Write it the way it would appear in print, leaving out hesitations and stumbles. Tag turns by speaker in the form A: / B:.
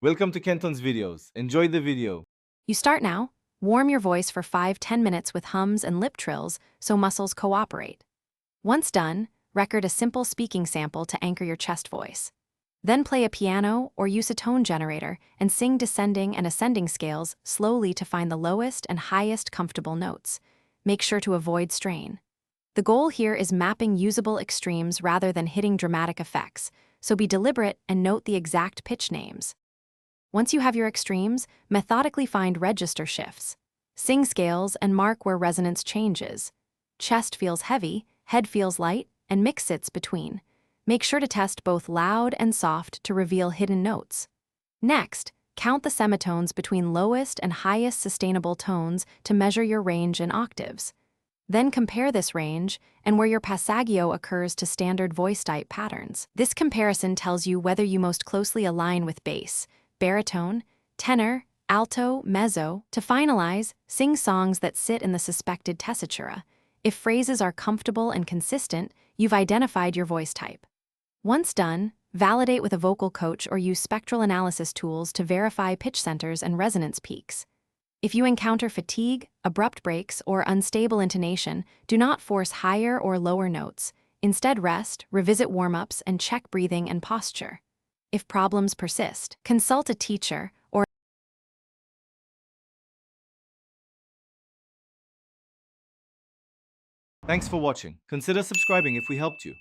A: Welcome to Kenton's videos. Enjoy the video.
B: You start now. Warm your voice for 5–10 minutes with hums and lip trills so muscles cooperate. Once done, record a simple speaking sample to anchor your chest voice. Then play a piano or use a tone generator and sing descending and ascending scales slowly to find the lowest and highest comfortable notes. Make sure to avoid strain. The goal here is mapping usable extremes rather than hitting dramatic effects, so be deliberate and note the exact pitch names. Once you have your extremes, methodically find register shifts. Sing scales and mark where resonance changes. Chest feels heavy, head feels light, and mix sits between. Make sure to test both loud and soft to reveal hidden notes. Next, count the semitones between lowest and highest sustainable tones to measure your range in octaves. Then compare this range and where your passaggio occurs to standard voice type patterns. This comparison tells you whether you most closely align with bass, baritone, tenor, alto, mezzo. To finalize, sing songs that sit in the suspected tessitura. If phrases are comfortable and consistent, you've identified your voice type. Once done, validate with a vocal coach or use spectral analysis tools to verify pitch centers and resonance peaks. If you encounter fatigue, abrupt breaks, or unstable intonation, do not force higher or lower notes. Instead, rest, revisit warm-ups, and check breathing and posture. If problems persist, consult a teacher or
A: Thanks for watching. Consider subscribing if we helped you.